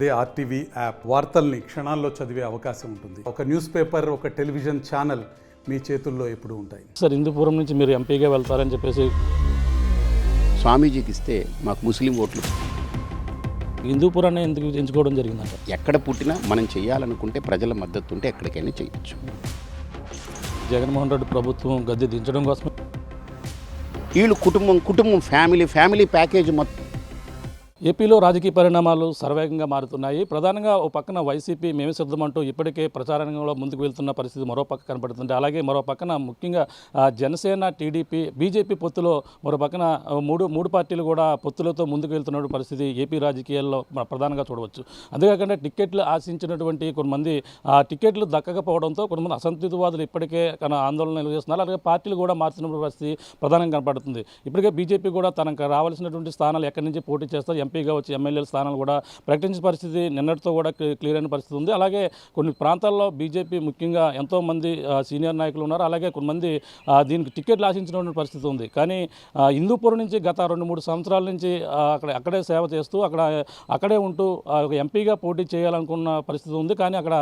అదే RTV app వార్తల్ని క్షణాల్లో చదివే అవకాశం ఉంటుంది. ఒక న్యూస్ పేపర్, ఒక టెలివిజన్ ఛానల్ మీ చేతుల్లో ఎప్పుడూ ఉంటాయి. సార్, హిందూపురం నుంచి మీరు ఎంపీగా వెళ్తారని చెప్పేసి స్వామీజీకి ఇస్తే మాకు ముస్లిం ఓట్లు. హిందూపురాన్ని ఎందుకు ఎంచుకోవడం జరిగిందంట? ఎక్కడ పుట్టినా మనం చేయాలనుకుంటే ప్రజల మద్దతు ఉంటే ఎక్కడికైనా చేయొచ్చు. జగన్మోహన్ రెడ్డి ప్రభుత్వం గద్దె దించడం కోసం వీళ్ళు కుటుంబం ఫ్యామిలీ ప్యాకేజ్ మొత్తం. ఏపీలో రాజకీయ పరిణామాలు శరవేగంగా మారుతున్నాయి. ప్రధానంగా ఓ పక్కన వైసీపీ మేమే సిద్ధమంటూ ఇప్పటికే ప్రచారంలో ముందుకు వెళ్తున్న పరిస్థితి మరో పక్క కనపడుతుంది. అలాగే మరో పక్కన ముఖ్యంగా జనసేన, టీడీపీ, బీజేపీ పొత్తులో మరో పక్కన మూడు పార్టీలు కూడా పొత్తులతో ముందుకు వెళ్తున్న పరిస్థితి ఏపీ రాజకీయాల్లో ప్రధానంగా చూడవచ్చు. అంతేకాకుండా టిక్కెట్లు ఆశించినటువంటి కొంతమంది టిక్కెట్లు దక్కకపోవడంతో కొంతమంది అసంతృప్తివాదులు ఇప్పటికే ఆందోళన చేస్తున్నారు. అలాగే పార్టీలు కూడా మారుతున్న పరిస్థితి ప్రధానంగా కనపడుతుంది. ఇప్పటికే బీజేపీ కూడా తనకు రావాల్సినటువంటి స్థానాలు ఎక్కడి నుంచి పోటీ చేస్తారు, ఎంపీగా వచ్చి ఎమ్మెల్యేల స్థానాలు కూడా ప్రకటించిన పరిస్థితి నిన్నటితో కూడా క్లియర్ అయిన పరిస్థితి ఉంది. అలాగే కొన్ని ప్రాంతాల్లో బీజేపీ ముఖ్యంగా ఎంతోమంది సీనియర్ నాయకులు ఉన్నారు. అలాగే కొంతమంది దీనికి టికెట్లు ఆశించినటువంటి పరిస్థితి ఉంది. కానీ హిందూపురం నుంచి గత 2-3 సంవత్సరాల నుంచి అక్కడే సేవ చేస్తూ అక్కడే ఉంటూ ఒక ఎంపీగా పోటీ చేయాలనుకున్న పరిస్థితి ఉంది. కానీ అక్కడ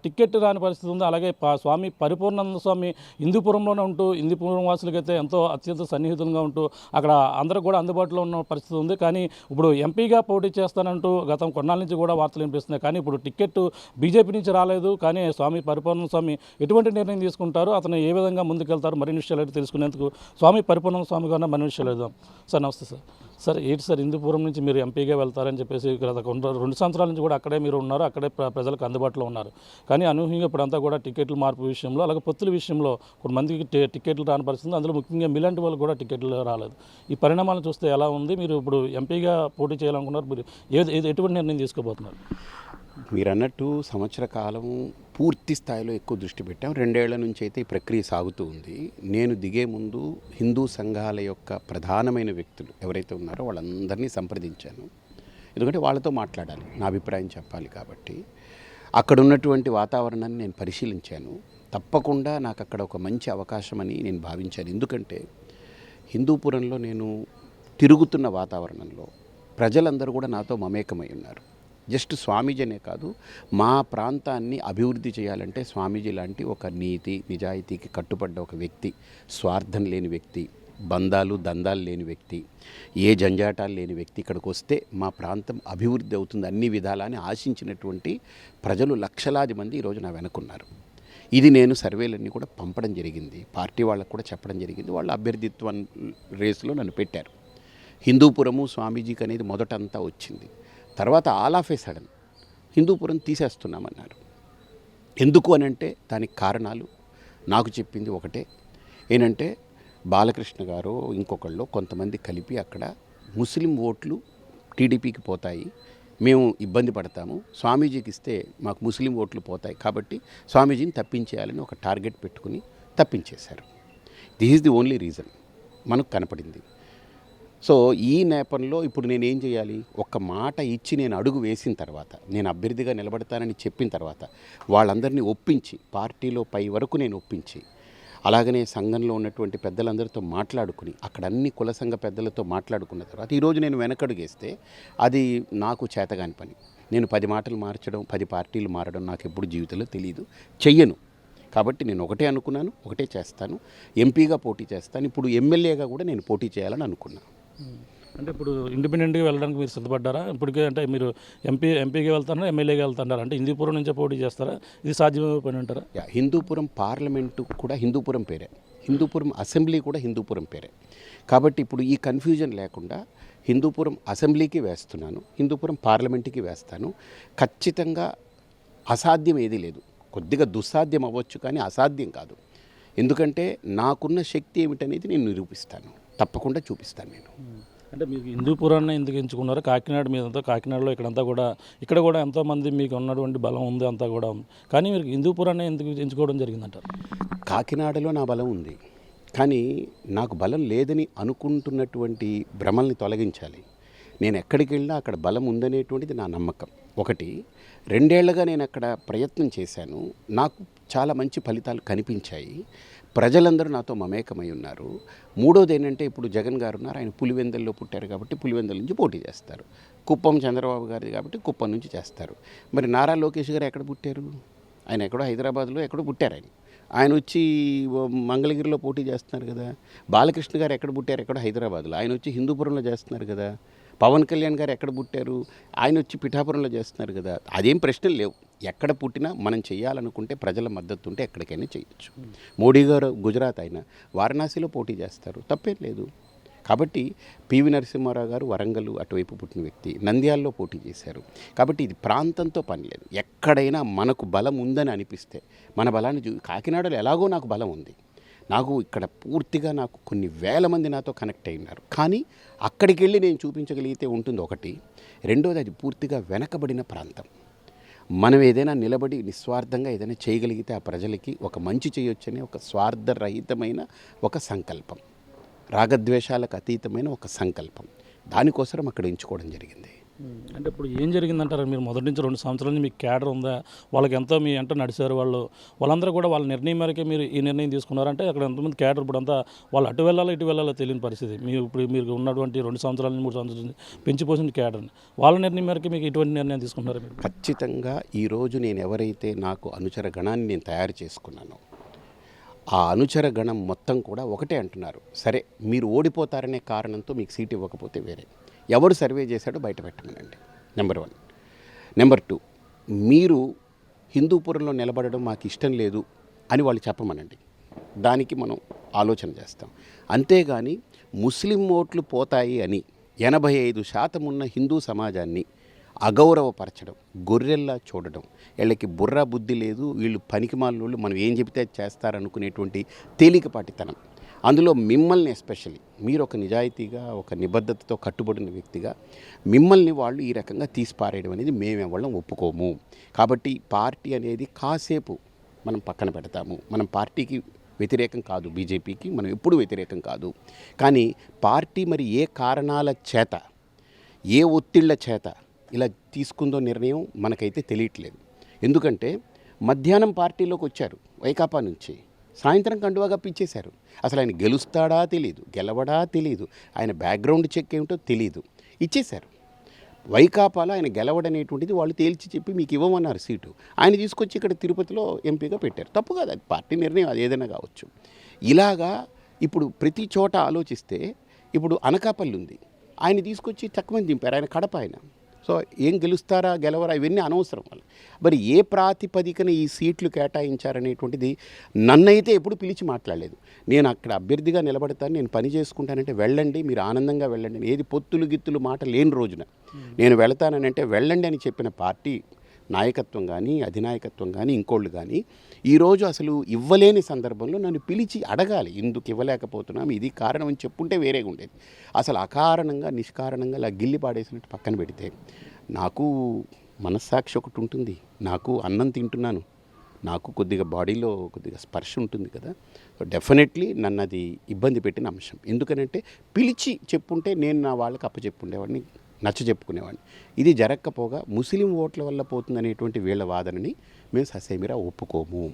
టికెట్ రాని పరిస్థితి ఉంది. అలాగే స్వామి పరిపూర్ణానంద స్వామి హిందూపురంలోనే ఉంటూ హిందూపురం వాసులకైతే ఎంతో అత్యంత సన్నిహితంగా ఉంటూ అక్కడ అందరూ కూడా అందుబాటులో ఉన్న పరిస్థితి ఉంది. కానీ ఇప్పుడు ఎంపీగా పోటీ చేస్తానంటూ గతం కొన్నాళ్ళ నుంచి కూడా వార్తలు వినిపిస్తున్నాయి. కానీ ఇప్పుడు టికెట్ బీజేపీ నుంచి రాలేదు. కానీ స్వామి పరిపూర్ణ స్వామి ఎటువంటి నిర్ణయం తీసుకుంటారు, అతను ఏ విధంగా ముందుకెళ్తారు, మరిన్ని విషయాలు అయితే తెలుసుకునేందుకు స్వామి పరిపూర్ణ స్వామి గారిని మరిన్ని విషయాలు వెళ్దాం. సార్, నమస్తే సార్. సార్, ఏంటి సార్, హిందూపురం నుంచి మీరు ఎంపీగా వెళ్తారని చెప్పేసి గత 2 సంవత్సరాల నుంచి కూడా అక్కడే మీరు ఉన్నారు, అక్కడే ప్రజలకు అందుబాటులో ఉన్నారు. కానీ అనూహ్యంగా ఇప్పుడంతా కూడా టికెట్లు మార్పు విషయంలో, అలాగే పొత్తుల విషయంలో కొంతమందికి టికెట్లు రాని పరిస్థితి, అందులో ముఖ్యంగా మీలాంటి వాళ్ళు కూడా టికెట్లు రాలేదు. ఈ పరిణామాలను చూస్తే ఎలా ఉంది? మీరు ఇప్పుడు ఎంపీగా పోటీ చేయాలనుకున్నారు, మీరు ఎటువంటి నిర్ణయం తీసుకోబోతున్నారు? మీరు అన్నట్టు సంవత్సర కాలం పూర్తి స్థాయిలో ఎక్కువ దృష్టి పెట్టాం. 2 ఏళ్ల నుంచి అయితే ఈ ప్రక్రియ సాగుతూ ఉంది. నేను దిగే ముందు హిందూ సంఘాల యొక్క ప్రధానమైన వ్యక్తులు ఎవరైతే ఉన్నారో వాళ్ళందరినీ సంప్రదించాను. ఎందుకంటే వాళ్ళతో మాట్లాడాలి, నా అభిప్రాయం చెప్పాలి. కాబట్టి అక్కడ ఉన్నటువంటి వాతావరణాన్ని నేను పరిశీలించాను. తప్పకుండా నాకు అక్కడ ఒక మంచి అవకాశం అని నేను భావించాను. ఎందుకంటే హిందూపురంలో నేను తిరుగుతున్న వాతావరణంలో ప్రజలందరూ కూడా నాతో మమేకమై ఉన్నారు. జస్ట్ స్వామీజీనే కాదు, మా ప్రాంతాన్ని అభివృద్ధి చేయాలంటే స్వామీజీ లాంటి ఒక నీతి నిజాయితీకి కట్టుబడ్డ ఒక వ్యక్తి, స్వార్థం లేని వ్యక్తి, దందాలు లేని వ్యక్తి, ఏ జంజాటాలు లేని వ్యక్తి ఇక్కడికి వస్తే మా ప్రాంతం అభివృద్ధి అవుతుంది అన్ని విధాలని ఆశించినటువంటి ప్రజలు లక్షలాది మంది ఈరోజు నా వెనుకున్నారు. ఇది నేను సర్వేలన్నీ కూడా పంపడం జరిగింది, పార్టీ వాళ్ళకు కూడా చెప్పడం జరిగింది. వాళ్ళ అభ్యర్థిత్వ రేసులో నన్ను పెట్టారు. హిందూపురము స్వామీజీకి అనేది మొదటంతా వచ్చింది. తర్వాత all of a sudden Hindupuram తీసేస్తున్నామన్నారు. ఎందుకు అని అంటే దానికి కారణాలు నాకు చెప్పింది ఒకటే, ఏంటంటే బాలకృష్ణ గారు ఇంకొకళ్ళు కొంతమంది కలిపి అక్కడ ముస్లిం ఓట్లు టీడీపీకి పోతాయి, మేము ఇబ్బంది పడతాము, స్వామీజీకి ఇస్తే మాకు ముస్లిం ఓట్లు పోతాయి, కాబట్టి స్వామీజీని తప్పించేయాలని ఒక టార్గెట్ పెట్టుకుని తప్పించేశారు. This is the only reason మనకు కనపడింది. సో ఈ నేపథ్యంలో ఇప్పుడు నేను ఏం చేయాలి? ఒక్క మాట ఇచ్చి నేను అడుగు వేసిన తర్వాత, నేను అభ్యర్థిగా నిలబడతానని చెప్పిన తర్వాత వాళ్ళందరినీ ఒప్పించి, పార్టీలో పై వరకు నేను ఒప్పించి, అలాగనే సంఘంలో ఉన్నటువంటి పెద్దలందరితో మాట్లాడుకుని, అక్కడ అన్ని కుల సంఘ పెద్దలతో మాట్లాడుకున్న తర్వాత ఈరోజు నేను వెనకడుగేస్తే అది నాకు చేతగాని పని. నేను 10 మాటలు మార్చడం, 10 పార్టీలు మారడం నాకు ఎప్పుడు జీవితంలో తెలియదు, చెయ్యను. కాబట్టి నేను ఒకటే అనుకున్నాను, ఒకటే చేస్తాను, ఎంపీగా పోటీ చేస్తాను. ఇప్పుడు ఎమ్మెల్యేగా కూడా నేను పోటీ చేయాలని అనుకున్నాను. అంటే ఇప్పుడు ఇండిపెండెంట్గా వెళ్ళడానికి మీరు సిద్ధపడ్డారా? ఇప్పటికే అంటే మీరు ఎంపీగా వెళ్తారా, ఎమ్మెల్యేగా వెళ్తారా? అంటే హిందూపురం నుంచే పోటీ చేస్తారా? ఇది సాధ్యమే పని అంటారా? హిందూపురం పార్లమెంటు కూడా హిందూపురం పేరే, హిందూపురం అసెంబ్లీ కూడా హిందూపురం పేరే. కాబట్టి ఇప్పుడు ఈ కన్ఫ్యూజన్ లేకుండా హిందూపురం అసెంబ్లీకి వేస్తున్నాను, హిందూపురం పార్లమెంటుకి వేస్తాను. ఖచ్చితంగా అసాధ్యం ఏదీ లేదు. కొద్దిగా దుస్సాధ్యం అవ్వచ్చు కానీ అసాధ్యం కాదు. ఎందుకంటే నాకున్న శక్తి ఏమిటనేది నేను నిరూపిస్తాను, తప్పకుండా చూపిస్తాను నేను. అంటే మీకు హిందూపురాన్ని ఎందుకు ఎంచుకున్నారు? కాకినాడ మీదంతా, కాకినాడలో ఇక్కడ కూడా ఎంతోమంది మీకు ఉన్నటువంటి బలం ఉంది, అంతా కూడా ఉంది. కానీ మీరు హిందూపురాన్ని ఎందుకు ఎంచుకోవడం జరిగిందంటారు? కాకినాడలో నా బలం ఉంది, కానీ నాకు బలం లేదని అనుకుంటున్నటువంటి భ్రమల్ని తొలగించాలి. నేను ఎక్కడికి వెళ్ళినా అక్కడ బలం ఉందనేటువంటిది నా నమ్మకం. ఒకటి, 2 ఏళ్లుగా నేను అక్కడ ప్రయత్నం చేశాను. నాకు చాలా మంచి ఫలితాలు కనిపించాయి. ప్రజలందరూ నాతో మమేకమై ఉన్నారు. మూడోది ఏంటంటే, ఇప్పుడు జగన్ గారు ఉన్నారు, ఆయన పులివెందుల్లో పుట్టారు కాబట్టి పులివెందుల నుంచి పోటీ చేస్తారు. కుప్పం చంద్రబాబు గారిది కాబట్టి కుప్పం నుంచి చేస్తారు. మరి నారా లోకేష్ గారు ఎక్కడ పుట్టారు? ఆయన ఎక్కడో హైదరాబాద్లో ఎక్కడో పుట్టారు. ఆయన వచ్చి మంగళగిరిలో పోటీ చేస్తున్నారు కదా. బాలకృష్ణ గారు ఎక్కడ పుట్టారు? ఎక్కడో హైదరాబాద్లో. ఆయన వచ్చి హిందూపురంలో చేస్తున్నారు కదా. పవన్ కళ్యాణ్ గారు ఎక్కడ పుట్టారు? ఆయన వచ్చి పిఠాపురంలో చేస్తున్నారు కదా. అదేం ప్రశ్నలు లేవు. ఎక్కడ పుట్టినా మనం చేయాలనుకుంటే ప్రజల మద్దతు ఉంటే ఎక్కడికైనా చేయొచ్చు. మోడీ గారు గుజరాత్, ఆయన వారణాసిలో పోటీ చేస్తారు, తప్పేం లేదు. కాబట్టి పివి నరసింహారావు గారు వరంగల్ అటువైపు పుట్టిన వ్యక్తి, నంద్యాలలో పోటీ చేశారు. కాబట్టి ఇది ప్రాంతంతో పని లేదు. ఎక్కడైనా మనకు బలం ఉందని అనిపిస్తే మన బలాన్ని కాకినాడలో ఎలాగో నాకు బలం ఉంది. నాకు ఇక్కడ పూర్తిగా నాకు కొన్ని వేల మంది నాతో కనెక్ట్ అయి ఉన్నారు. కానీ అక్కడికి వెళ్ళి నేను చూపించగలిగితే ఉంటుంది ఒకటి. రెండోది, అది పూర్తిగా వెనకబడిన ప్రాంతం. మనం ఏదైనా నిలబడి నిస్వార్థంగా ఏదైనా చేయగలిగితే ఆ ప్రజలకి ఒక మంచి చేయొచ్చనే ఒక స్వార్థరహితమైన ఒక సంకల్పం, రాగద్వేషాలకు అతీతమైన ఒక సంకల్పం, దానికోసం అక్కడ ఎంచుకోవడం జరిగింది. అంటే ఇప్పుడు ఏం జరిగిందంటారు? మీరు మొదటి నుంచి 2 సంవత్సరాల నుంచి మీకు క్యాడర్ ఉందా? వాళ్ళకి ఎంతో మీ ఎంట నడిచారు వాళ్ళందరూ కూడా వాళ్ళ నిర్ణయం మేరకే మీరు ఈ నిర్ణయం తీసుకున్నారంటే అక్కడ ఎంతమంది క్యాడర్ ఇప్పుడు అంతా వాళ్ళు అటు వెళ్ళాలో ఇటు వెళ్ళాలో తెలియని పరిస్థితి. మీరు ఉన్నటువంటి 2 సంవత్సరాల నుంచి 3 సంవత్సరాల నుంచి పెంచిపోసిన క్యాడర్ని వాళ్ళ నిర్ణయం మేరకే మీకు ఇటువంటి నిర్ణయం తీసుకున్నారు మీరు? ఖచ్చితంగా ఈరోజు నేను ఎవరైతే నాకు అనుచర గణాన్ని నేను తయారు చేసుకున్నానో ఆ అనుచర గణం మొత్తం కూడా ఒకటే అంటున్నారు, సరే మీరు ఓడిపోతారనే కారణంతో మీకు సీట్ ఇవ్వకపోతే వేరే ఎవరు సర్వే చేశాడో బయట పెట్టమనండి. నెంబర్ 1. నెంబర్ 2, మీరు హిందూపురంలో నిలబడడం మాకు ఇష్టం లేదు అని వాళ్ళు చెప్పమనండి. దానికి మనం ఆలోచన చేస్తాం. అంతేగాని ముస్లిం ఓట్లు పోతాయి అని 85% ఉన్న హిందూ సమాజాన్ని అగౌరవపరచడం, గొర్రెల్లా చూడడం, వీళ్ళకి బుర్రా బుద్ధి లేదు, వీళ్ళు పనికిమాలినోళ్ళు, మనం ఏం చెబితే చేస్తారనుకునేటువంటి తేలికపాటితనం. అందులో మిమ్మల్ని ఎస్పెషల్లీ మీరు ఒక నిజాయితీగా ఒక నిబద్ధతతో కట్టుబడిన వ్యక్తిగా మిమ్మల్ని వాళ్ళు ఈ రకంగా తీసిపారేయడం అనేది మేమెవ్వడం ఒప్పుకోము. కాబట్టి పార్టీ అనేది కాసేపు మనం పక్కన పెడతాము. మనం పార్టీకి వ్యతిరేకం కాదు, బీజేపీకి మనం ఎప్పుడూ వ్యతిరేకం కాదు. కానీ పార్టీ మరి ఏ కారణాల చేత, ఏ ఒత్తిళ్ల చేత ఇలా తీసుకుందో నిర్ణయం మనకైతే తెలియట్లేదు. ఎందుకంటే మధ్యాహ్నం పార్టీలోకి వచ్చారు వైకాపా నుంచి, సాయంత్రం కండువా కప్పిచ్చేశారు. అసలు ఆయన గెలుస్తాడా తెలీదు, గెలవడా తెలీదు, ఆయన బ్యాక్గ్రౌండ్ చెక్ ఏమిటో తెలీదు, ఇచ్చేశారు. వైకాపాలో ఆయన గెలవడనేటువంటిది వాళ్ళు తేల్చి చెప్పి మీకు ఇవ్వమన్నారు సీటు. ఆయన తీసుకొచ్చి ఇక్కడ తిరుపతిలో ఎంపీగా పెట్టారు. తప్పు కాదు, అది పార్టీ నిర్ణయం, అది ఏదైనా కావచ్చు. ఇలాగా ఇప్పుడు ప్రతి చోట ఆలోచిస్తే ఇప్పుడు అనకాపల్లి ఉంది, ఆయన తీసుకొచ్చి తక్కువ దింపారు, ఆయన కడప ఆయన. సో ఏం గెలుస్తారా గెలవరా ఇవన్నీ అనవసరం వాళ్ళు. మరి ఏ ప్రాతిపదికన ఈ సీట్లు కేటాయించారనేటువంటిది నన్నైతే ఎప్పుడు పిలిచి మాట్లాడలేదు. నేను అక్కడ అభ్యర్థిగా నిలబడతాను, నేను పని చేసుకుంటానంటే వెళ్ళండి, మీరు ఆనందంగా వెళ్ళండి. ఏది పొత్తులు గిత్తులు మాట లేని రోజున నేను వెళతానంటే వెళ్ళండి అని చెప్పిన పార్టీ నాయకత్వం కానీ అధినాయకత్వం కానీ ఇంకోళ్ళు కానీ ఈరోజు అసలు ఇవ్వలేని సందర్భంలో నన్ను పిలిచి అడగాలి, ఎందుకు ఇవ్వలేకపోతున్నాం, ఇది కారణం అని చెప్పుంటే వేరేగా ఉండేది. అసలు అకారణంగా నిష్కారణంగా ఇలా గిల్లి పాడేసినట్టు పక్కన పెడితే నాకు మనస్సాక్షి ఒకటి ఉంటుంది, నాకు అన్నం తింటున్నాను, నాకు కొద్దిగా బాడీలో కొద్దిగా స్పర్శ ఉంటుంది కదా. సో డెఫినెట్లీ నన్ను అది ఇబ్బంది పెట్టిన అంశం. ఎందుకనంటే పిలిచి చెప్పుంటే నేను నా వాళ్ళకి అప్పచెప్పుండేవాడిని, నచ్చ చెప్పుకునేవాడిని. ఇది జరగకపోగా ముస్లిం ఓట్ల వల్ల పోతుందనేటువంటి వీళ్ళ వాదనని మేము ససేమిరా ఒప్పుకోము.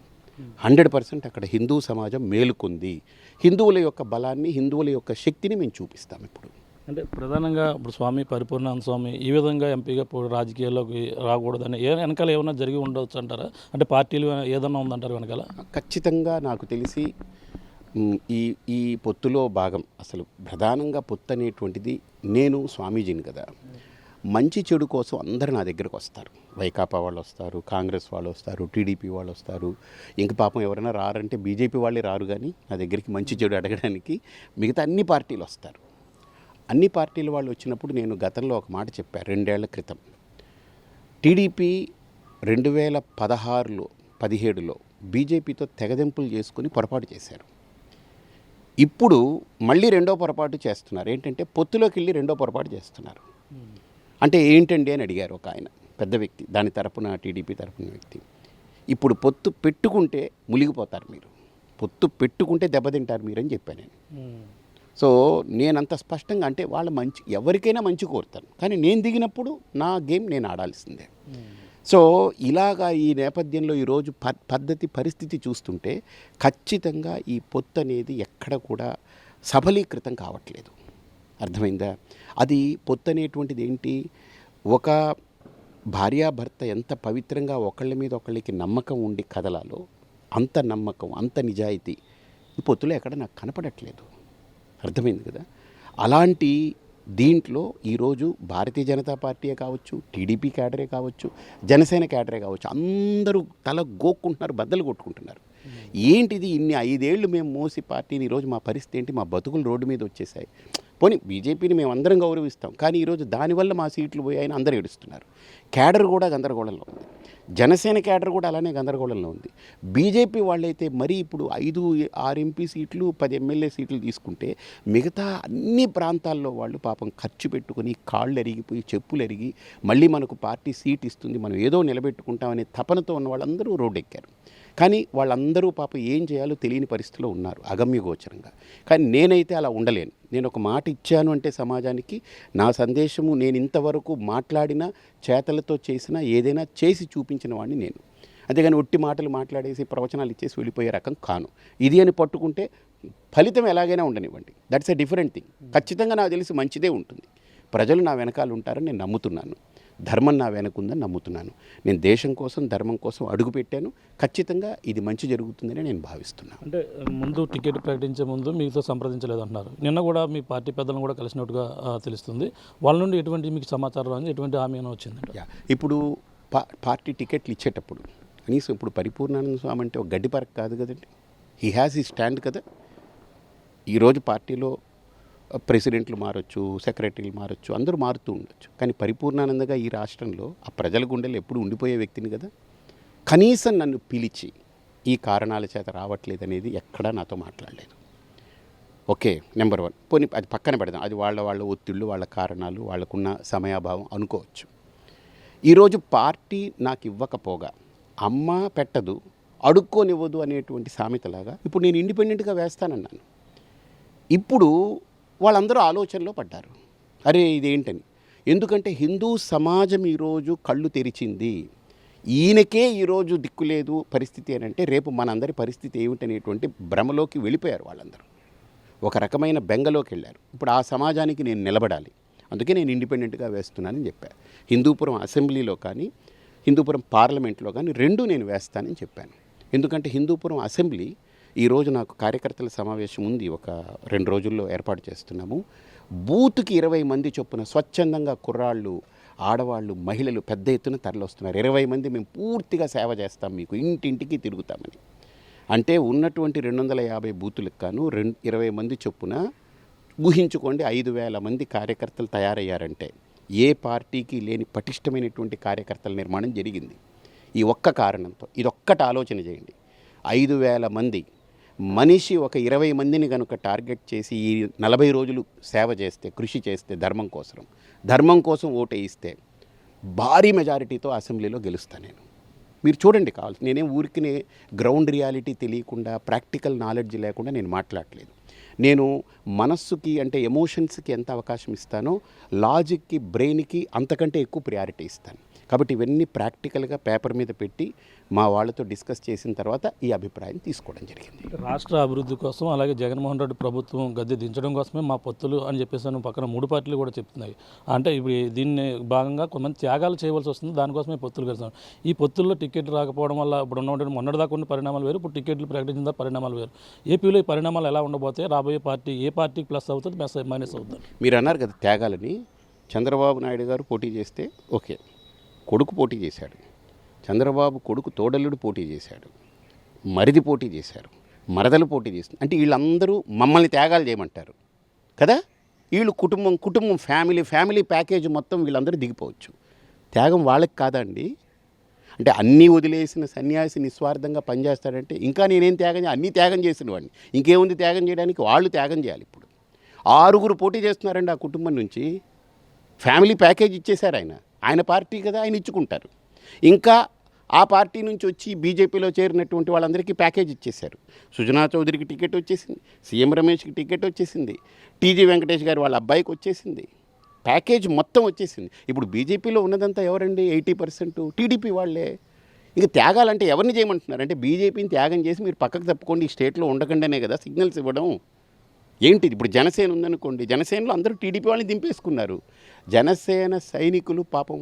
100% అక్కడ హిందూ సమాజం మేలుకుంది. హిందువుల యొక్క బలాన్ని, హిందువుల యొక్క శక్తిని మేము చూపిస్తాం. ఇప్పుడు అంటే ప్రధానంగా ఇప్పుడు స్వామి పరిపూర్ణానంద స్వామి ఈ విధంగా ఎంపీగా రాజకీయాల్లోకి రాకూడదని వెనకాల ఏమైనా జరిగి ఉండవచ్చు అంటారా? అంటే పార్టీలు ఏదన్నా ఉందంటారు వెనకాల? ఖచ్చితంగా నాకు తెలిసి ఈ పొత్తులో భాగం, అసలు ప్రధానంగా పొత్తు అనేటువంటిది, నేను స్వామీజీని కదా, మంచి చెడు కోసం అందరూ నా దగ్గరకు వస్తారు. వైకాపా వాళ్ళు వస్తారు, కాంగ్రెస్ వాళ్ళు వస్తారు, టీడీపీ వాళ్ళు వస్తారు. ఇంక పాపం ఎవరైనా రారంటే బీజేపీ వాళ్ళే రారు, కానీ నా దగ్గరికి మంచి చెడు అడగడానికి మిగతా అన్ని పార్టీలు వస్తారు. అన్ని పార్టీల వాళ్ళు వచ్చినప్పుడు నేను గతంలో ఒక మాట చెప్పాను 2 ఏళ్ల క్రితం. టీడీపీ 2016లో 17లో బీజేపీతో తెగదెంపులు చేసుకుని పొరపాటు చేశారు. ఇప్పుడు మళ్ళీ రెండో పొరపాటు చేస్తున్నారు. ఏంటంటే పొత్తులోకి వెళ్ళి రెండో పొరపాటు చేస్తున్నారు. అంటే ఏంటండి అని అడిగారు ఒక ఆయన, పెద్ద వ్యక్తి, దాని తరపున టీడీపీ తరపున వ్యక్తి. ఇప్పుడు పొత్తు పెట్టుకుంటే మునిగిపోతారు మీరు, పొత్తు పెట్టుకుంటే దెబ్బతింటారు మీరు అని చెప్పాను నేను. సో నేనంత స్పష్టంగా అంటే వాళ్ళ మంచి ఎవరికైనా మంచి కోరుతాను, కానీ నేను దిగినప్పుడు నా గేమ్ నేను ఆడాల్సిందే. సో ఇలాగా ఈ నేపథ్యంలో ఈరోజు పద్ధతి పరిస్థితి చూస్తుంటే ఖచ్చితంగా ఈ పొత్తు అనేది ఎక్కడ కూడా సఫలీకృతం కావట్లేదు. అర్థమైందా? అది పొత్తు అనేటువంటిది ఏంటి, ఒక భార్యాభర్త ఎంత పవిత్రంగా ఒకళ్ళ మీద ఒకళ్ళకి నమ్మకం ఉండి కదలాలో అంత నమ్మకం, అంత నిజాయితీ ఈ పొత్తులో ఎక్కడ నాకు కనపడట్లేదు. అర్థమైంది కదా? అలాంటి దీంట్లో ఈరోజు భారతీయ జనతా పార్టీయే కావచ్చు, టీడీపీ క్యాడరే కావచ్చు, జనసేన క్యాడరే కావచ్చు, అందరూ తల గోక్కుంటున్నారు, బద్దలు కొట్టుకుంటున్నారు. ఏంటిది ఇన్ని 5 ఏళ్ళు మేము మోసి పార్టీని ఈరోజు మా పరిస్థితి ఏంటి, మా బతుకులు రోడ్డు మీద వచ్చేసాయి. పోనీ బీజేపీని మేము అందరం గౌరవిస్తాం, కానీ ఈరోజు దానివల్ల మా సీట్లు పోయాయని అందరూ ఏడుస్తున్నారు. క్యాడర్ కూడా గందరగోళంలో ఉంది, జనసేన క్యాడర్ కూడా అలానే గందరగోళంలో ఉంది. బీజేపీ వాళ్ళైతే మరీ ఇప్పుడు 5-6 ఎంపీ సీట్లు 10 ఎమ్మెల్యే సీట్లు తీసుకుంటే మిగతా అన్ని ప్రాంతాల్లో వాళ్ళు పాపం ఖర్చు పెట్టుకుని కాళ్ళు ఎరిగిపోయి చెప్పులు ఎరిగి మళ్ళీ మనకు పార్టీ సీట్ ఇస్తుంది, మనం ఏదో నిలబెట్టుకుంటామనే తపనతో ఉన్న వాళ్ళందరూ రోడ్డెక్కారు. కానీ వాళ్ళందరూ పాపం ఏం చేయాలో తెలియని పరిస్థితిలో ఉన్నారు అగమ్యగోచరంగా. కానీ నేనైతే అలా ఉండలేను. నేను ఒక మాట ఇచ్చాను అంటే సమాజానికి నా సందేశము, నేను ఇంతవరకు మాట్లాడిన చేతలతో చేసిన ఏదైనా చేసి చూపించిన వాడిని నేను. అంతేగాని ఒట్టి మాటలు మాట్లాడేసి ప్రవచనాలు ఇచ్చేసి వెళ్ళిపోయే రకం కాను. ఇది అని పట్టుకుంటే ఫలితం ఎలాగైనా ఉండనివ్వండి, దట్స్ ఎ డిఫరెంట్ థింగ్. ఖచ్చితంగా నాకు తెలిసి మంచిదే ఉంటుంది. ప్రజలు నా వెనకాల ఉంటారని నేను నమ్ముతున్నాను, ధర్మం నా వెనకుందని నమ్ముతున్నాను. నేను దేశం కోసం ధర్మం కోసం అడుగు పెట్టాను. ఖచ్చితంగా ఇది మంచి జరుగుతుందని నేను భావిస్తున్నాను. అంటే ముందు టికెట్ ప్రకటించే ముందు మీతో సంప్రదించలేదు అంటున్నారు. నిన్న కూడా మీ పార్టీ పెద్దలను కూడా కలిసినట్టుగా తెలుస్తుంది. వాళ్ళ నుండి ఎటువంటి మీకు సమాచారం అని ఎటువంటి హామీ అయినా వచ్చిందండి? ఇప్పుడు పార్టీ టికెట్లు ఇచ్చేటప్పుడు కనీసం ఇప్పుడు పరిపూర్ణానంద స్వామి అంటే ఒక గడ్డిపరక కాదు కదండి. హీ హ్యాస్ ఈ స్టాండ్ కదా. ఈరోజు పార్టీలో ప్రెసిడెంట్లు మారచ్చు, సెక్రటరీలు మారచ్చు, అందరూ మారుతూ ఉండొచ్చు, కానీ పరిపూర్ణానందగా ఈ రాష్ట్రంలో ఆ ప్రజల గుండెలు ఎప్పుడు ఉండిపోయే వ్యక్తిని కదా. కనీసం నన్ను పిలిచి ఈ కారణాల చేత రావట్లేదు అనేది ఎక్కడా నాతో మాట్లాడలేదు. Okay, number 1. పోనీ అది పక్కన పెడదాం, అది వాళ్ళ ఒత్తిళ్ళు, వాళ్ళ కారణాలు, వాళ్ళకున్న సమయాభావం అనుకోవచ్చు. ఈరోజు పార్టీ నాకు ఇవ్వకపోగా అమ్మ పెట్టదు అడుక్కోనివ్వదు అనేటువంటి సామెతలాగా ఇప్పుడు నేను ఇండిపెండెంట్గా వేస్తానన్నాను. ఇప్పుడు వాళ్ళందరూ ఆలోచనలో పడ్డారు, అరే ఇదేంటని. ఎందుకంటే హిందూ సమాజం ఈరోజు కళ్ళు తెరిచింది. ఈయనకే ఈరోజు దిక్కులేదు పరిస్థితి అని అంటే రేపు మనందరి పరిస్థితి ఏమిటనేటువంటి భ్రమలోకి వెళ్ళిపోయారు వాళ్ళందరూ. ఒక రకమైన బెంగలోకి వెళ్ళారు. ఇప్పుడు ఆ సమాజానికి నేను నిలబడాలి, అందుకే నేను ఇండిపెండెంట్గా వేస్తున్నానని చెప్పాను. హిందూపురం అసెంబ్లీలో కానీ హిందూపురం పార్లమెంట్లో కానీ 2 నేను వేస్తానని చెప్పాను. ఎందుకంటే హిందూపురం అసెంబ్లీ ఈరోజు నాకు కార్యకర్తల సమావేశం ఉంది, ఒక 2 రోజుల్లో ఏర్పాటు చేస్తున్నాము. బూత్కి 20 మంది చొప్పున స్వచ్ఛందంగా కుర్రాళ్ళు, ఆడవాళ్ళు, మహిళలు పెద్ద ఎత్తున తరలిస్తున్నారు. 20 మంది మేము పూర్తిగా సేవ చేస్తాం, మీకు ఇంటింటికి తిరుగుతామని. అంటే ఉన్నటువంటి 250 బూతులకు కాను 20 మంది చొప్పున ఊహించుకోండి, 5,000 మంది కార్యకర్తలు తయారయ్యారంటే ఏ పార్టీకి లేని పటిష్టమైనటువంటి కార్యకర్తల నిర్మాణం జరిగింది ఈ ఒక్క కారణంతో. ఇదొక్కటి ఆలోచన చేయండి. 5,000 మంది మనిషి ఒక 20 మందిని కనుక టార్గెట్ చేసి ఈ 40 రోజులు సేవ చేస్తే, కృషి చేస్తే, ధర్మం కోసం ఓటు వేయిస్తే భారీ మెజారిటీతో అసెంబ్లీలో గెలుస్తాను నేను. మీరు చూడండి, కావాలి నేనేం ఊరికినే గ్రౌండ్ రియాలిటీ తెలియకుండా, ప్రాక్టికల్ నాలెడ్జ్ లేకుండా నేను మాట్లాడలేదు. నేను మనస్సుకి అంటే ఎమోషన్స్కి ఎంత అవకాశం ఇస్తానో లాజిక్కి, బ్రెయిన్కి అంతకంటే ఎక్కువ ప్రయారిటీ ఇస్తాను. కాబట్టి ఇవన్నీ ప్రాక్టికల్గా పేపర్ మీద పెట్టి మా వాళ్ళతో డిస్కస్ చేసిన తర్వాత ఈ అభిప్రాయం తీసుకోవడం జరిగింది. రాష్ట్ర అభివృద్ధి కోసం, అలాగే జగన్మోహన్ రెడ్డి ప్రభుత్వం గద్దె దించడం కోసమే మా పొత్తులు అని చెప్పేసి పక్కన 3 పార్టీలు కూడా చెప్తున్నాయి. అంటే ఇప్పుడు దీన్ని భాగంగా కొంతమంది త్యాగాలు చేయవలసి వస్తుంది, దానికోసమే పొత్తులు కలిసాం. ఈ పొత్తుల్లో టికెట్ రాకపోవడం వల్ల ఇప్పుడు ఉన్నటువంటి మొన్నటిదాకా ఉన్న పరిణామాలు వేరు, ఇప్పుడు టికెట్లు ప్రకటించిన పరిణామాలు వేరు. ఏపీలో ఈ పరిణామాలు ఎలా ఉండబోతే, రాబోయే పార్టీ ఏ పార్టీకి ప్లస్ అవుతుంది, మైనస్ అవుతుంది? మీరు అన్నారు కదా త్యాగాలని. చంద్రబాబు నాయుడు గారు పోటీ చేస్తే ఓకే, కొడుకు పోటీ చేశాడు, చంద్రబాబు కొడుకు తోడల్లుడు పోటీ చేశాడు, మరిది పోటీ చేశారు, మరదలు పోటీ చేస్తుంది. అంటే వీళ్ళందరూ మమ్మల్ని త్యాగాలు చేయమంటారు కదా. వీళ్ళు కుటుంబం ఫ్యామిలీ ప్యాకేజ్ మొత్తం వీళ్ళందరూ దిగిపోవచ్చు. త్యాగం వాళ్ళకి కాదండి. అంటే అన్నీ వదిలేసిన సన్యాసి నిస్వార్థంగా పనిచేస్తాడంటే ఇంకా నేనేం అన్నీ త్యాగం చేసిన వాడిని, ఇంకేముంది త్యాగం చేయడానికి? వాళ్ళు త్యాగం చేయాలి. ఇప్పుడు 6 పోటీ చేస్తున్నారండి ఆ కుటుంబం నుంచి. ఫ్యామిలీ ప్యాకేజ్ ఇచ్చేశారు ఆయన పార్టీ కదా, ఆయన ఇచ్చుకుంటారు. ఇంకా ఆ పార్టీ నుంచి వచ్చి బీజేపీలో చేరినటువంటి వాళ్ళందరికీ ప్యాకేజ్ ఇచ్చేశారు. సుజనా చౌదరికి టికెట్ వచ్చేసింది, సీఎం రమేష్కి టికెట్ వచ్చేసింది, టీజీ వెంకటేష్ గారు వాళ్ళ అబ్బాయికి వచ్చేసింది, ప్యాకేజ్ మొత్తం వచ్చేసింది. ఇప్పుడు బీజేపీలో ఉన్నదంతా ఎవరండి? 80% టీడీపీ వాళ్ళే. ఇక త్యాగాలంటే ఎవరిని చేయమంటున్నారు? అంటే బీజేపీని త్యాగం చేసి మీరు పక్కకు తప్పుకోండి, ఈ స్టేట్లో ఉండకుండానే కదా సిగ్నల్స్ ఇవ్వడం. ఏంటిది? ఇప్పుడు జనసేన ఉందనుకోండి, జనసేనలో అందరూ టీడీపీ వాళ్ళని దింపేసుకున్నారు. జనసేన సైనికులు పాపం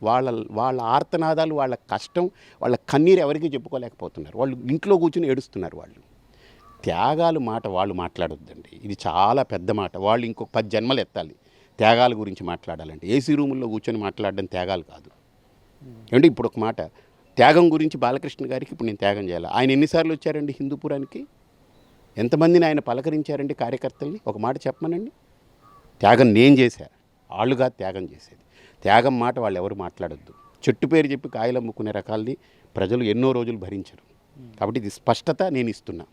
వాళ్ళ ఆర్తనాదాలు, వాళ్ళ కష్టం, వాళ్ళ కన్నీరు ఎవరికీ చెప్పుకోలేకపోతున్నారు. వాళ్ళు ఇంట్లో కూర్చుని ఏడుస్తున్నారు. వాళ్ళు త్యాగాలు మాట వాళ్ళు మాట్లాడొద్దండి. ఇది చాలా పెద్ద మాట. వాళ్ళు ఇంకొక 10 జన్మలు ఎత్తాలి త్యాగాల గురించి మాట్లాడాలంటే. ఏసీ రూముల్లో కూర్చొని మాట్లాడడం త్యాగాలు కాదు. ఏమంటే ఇప్పుడు ఒక మాట, త్యాగం గురించి బాలకృష్ణ గారికి ఇప్పుడు నేను త్యాగం చేయాలి. ఆయన ఎన్నిసార్లు వచ్చారండి హిందూపురానికి? ఎంతమందిని ఆయన పలకరించారండి కార్యకర్తల్ని? ఒక మాట చెప్పమనండి. త్యాగం నేను చేశా, వాళ్ళుగా త్యాగం చేసేది. త్యాగం మాట వాళ్ళు ఎవరు మాట్లాడొద్దు. చెట్టు పేరు చెప్పి కాయలు అమ్ముకునే రకాల్ని ప్రజలు ఎన్నో రోజులు భరించరు. కాబట్టి ఇది స్పష్టత నేను ఇస్తున్నా.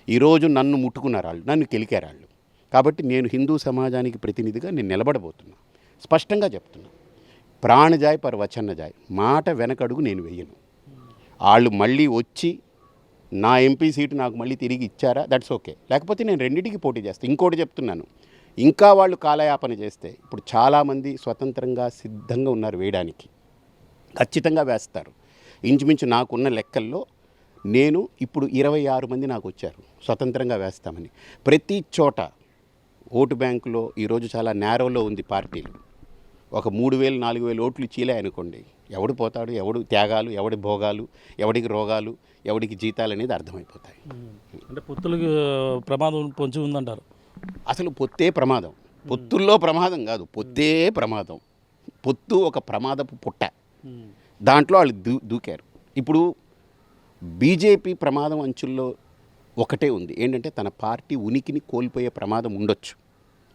ఈరోజు నన్ను ముట్టుకున్నారు వాళ్ళు, నన్ను కెలికారు వాళ్ళు. కాబట్టి నేను హిందూ సమాజానికి ప్రతినిధిగా నేను నిలబడబోతున్నా. స్పష్టంగా చెప్తున్నా, ప్రాణజాయ్ పర్ వచన్నజాయ్, మాట వెనకడుగు నేను వెయ్యను. వాళ్ళు మళ్ళీ వచ్చి నా ఎంపీ సీటు నాకు మళ్ళీ తిరిగి ఇచ్చారా, దట్స్ ఓకే. లేకపోతే నేను రెండింటికి పోటీ చేస్తాను. ఇంకోటి చెప్తున్నాను, ఇంకా వాళ్ళు కాలయాపన చేస్తే ఇప్పుడు చాలామంది స్వతంత్రంగా సిద్ధంగా ఉన్నారు వేయడానికి, ఖచ్చితంగా వేస్తారు. ఇంచుమించు నాకున్న లెక్కల్లో నేను ఇప్పుడు 26 మంది నాకు వచ్చారు స్వతంత్రంగా వేస్తామని. ప్రతి చోట ఓటు బ్యాంకులో ఈరోజు చాలా నేరోలో ఉంది పార్టీలు. ఒక 3,000 4,000 ఓట్లు చీలే అనుకోండి, ఎవడు పోతాడు, ఎవడు త్యాగాలు, ఎవడి భోగాలు, ఎవడికి రోగాలు, ఎవడికి జీతాలు అనేది అర్థమైపోతాయి. అంటే పొత్తులకి ప్రమాదం పొంచి ఉందంటారు. అసలు పొత్తే ప్రమాదం. పొత్తుల్లో ప్రమాదం కాదు, పొత్తే ప్రమాదం. పొత్తు ఒక ప్రమాదపు పుట్ట. దాంట్లో వాళ్ళు దూకారు. ఇప్పుడు బీజేపీ ప్రమాదం అంచుల్లో ఒకటే ఉంది, ఏంటంటే తన పార్టీ ఉనికిని కోల్పోయే ప్రమాదం ఉండొచ్చు.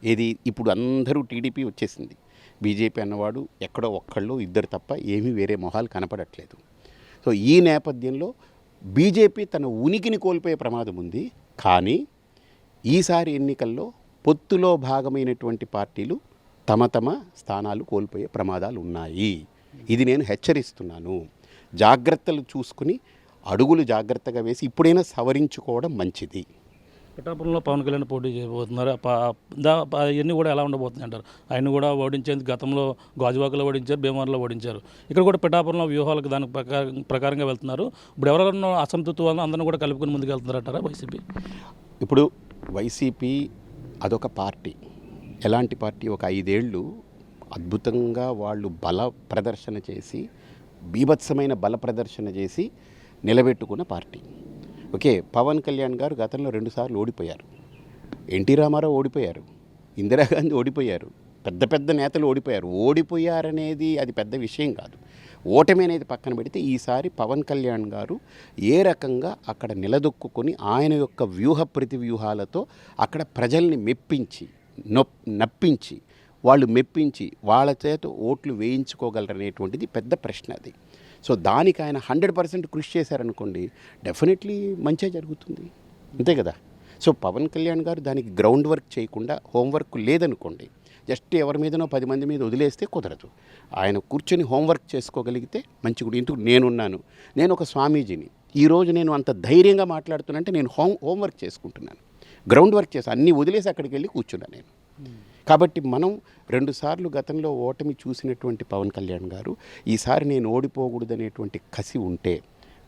ఏది? ఇప్పుడు అందరూ టీడీపీ వచ్చేసింది. బీజేపీ అన్నవాడు ఎక్కడో ఒక్కళ్ళు ఇద్దరు తప్ప ఏమీ వేరే మొహాలు కనపడట్లేదు. సో ఈ నేపథ్యంలో బీజేపీ తన ఉనికిని కోల్పోయే ప్రమాదం ఉంది. కానీ ఈసారి ఎన్నికల్లో పొత్తులో భాగమైనటువంటి పార్టీలు తమ స్థానాలు కోల్పోయే ప్రమాదాలు ఉన్నాయి. ఇది నేను హెచ్చరిస్తున్నాను. జాగ్రత్తలు చూసుకుని అడుగులు జాగ్రత్తగా వేసి ఇప్పుడైనా సవరించుకోవడం మంచిది. పిఠాపురంలో పవన్ కళ్యాణ్ పోటీ చేయబోతున్నారు. ఇవన్నీ కూడా ఎలా ఉండబోతుంది అంటారు? ఆయన కూడా ఓడించేందుకు గతంలో గాజువాకలో ఓడించారు, భీమవరంలో ఓడించారు. ఇక్కడ కూడా పిఠాపురంలో వ్యూహాలకు దాని ప్రకారంగా వెళ్తున్నారు. ఇప్పుడు ఎవరెవరన్నా అసంతృప్తి వలన అందరినీ కూడా కలుపుకొని ముందుకు వెళ్తున్నారంటారా వైసీపీ? ఇప్పుడు వైసీపీ అదొక పార్టీ. ఎలాంటి పార్టీ? ఒక 5 ఏళ్ళు అద్భుతంగా వాళ్ళు బల ప్రదర్శన చేసి, బీభత్సమైన బల ప్రదర్శన చేసి నిలబెట్టుకున్న పార్టీ. ఓకే, పవన్ కళ్యాణ్ గారు గతంలో 2 సార్లు ఓడిపోయారు. ఎన్టీ రామారావు ఓడిపోయారు, ఇందిరాగాంధీ ఓడిపోయారు, పెద్ద నేతలు ఓడిపోయారు. ఓడిపోయారనేది అది పెద్ద విషయం కాదు. ఓటమి అనేది పక్కన పెడితే ఈసారి పవన్ కళ్యాణ్ గారు ఏ రకంగా అక్కడ నిలదొక్కుని ఆయన యొక్క వ్యూహ ప్రతివ్యూహాలతో అక్కడ ప్రజల్ని నప్పించి వాళ్ళు మెప్పించి వాళ్ళ చేత ఓట్లు వేయించుకోగలరనేటువంటిది పెద్ద ప్రశ్న అది. సో దానికి ఆయన 100% కృషి చేశారనుకోండి, డెఫినెట్లీ మంచిగా జరుగుతుంది. అంతే కదా. సో పవన్ కళ్యాణ్ గారు దానికి గ్రౌండ్ వర్క్ చేయకుండా, హోంవర్క్ లేదనుకోండి, జస్ట్ ఎవరి మీదనో 10 మంది మీద వదిలేస్తే కుదరదు. ఆయన కూర్చొని హోంవర్క్ చేసుకోగలిగితే మంచిగా. ఇందుకు నేనున్నాను, నేను ఒక స్వామీజీని. ఈరోజు నేను అంత ధైర్యంగా మాట్లాడుతున్నానంటే నేను హోంవర్క్ చేసుకుంటున్నాను, గ్రౌండ్ వర్క్ చేసి అన్నీ వదిలేసి అక్కడికి వెళ్ళి కూర్చున్నాను నేను. కాబట్టి మనం 2 సార్లు గతంలో ఓటమి చూసినటువంటి పవన్ కళ్యాణ్ గారు ఈసారి నేను ఓడిపోకూడదనేటువంటి కసి ఉంటే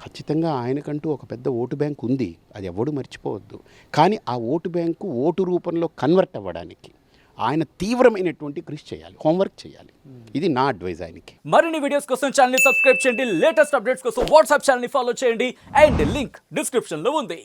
ఖచ్చితంగా ఆయనకంటూ ఒక పెద్ద ఓటు బ్యాంక్ ఉంది, అది ఎవడు మర్చిపోవద్దు. కానీ ఆ ఓటు బ్యాంకు ఓటు రూపంలో కన్వర్ట్ అవ్వడానికి ఆయన తీవ్రమైనటువంటి కృషి చేయాలి, హోంవర్క్ చేయాలి. ఇది నా అడ్వైజ్ ఆయనకి. మరిన్ని వీడియోస్ కోసం ఛానల్ ని సబ్స్క్రైబ్ చేయండి, లేటెస్ట్ అప్డేట్స్ కోసం వాట్సాప్ ఛానల్ ని ఫాలో చేయండి, అండ్ లింక్ డిస్క్రిప్షన్ లో ఉంది.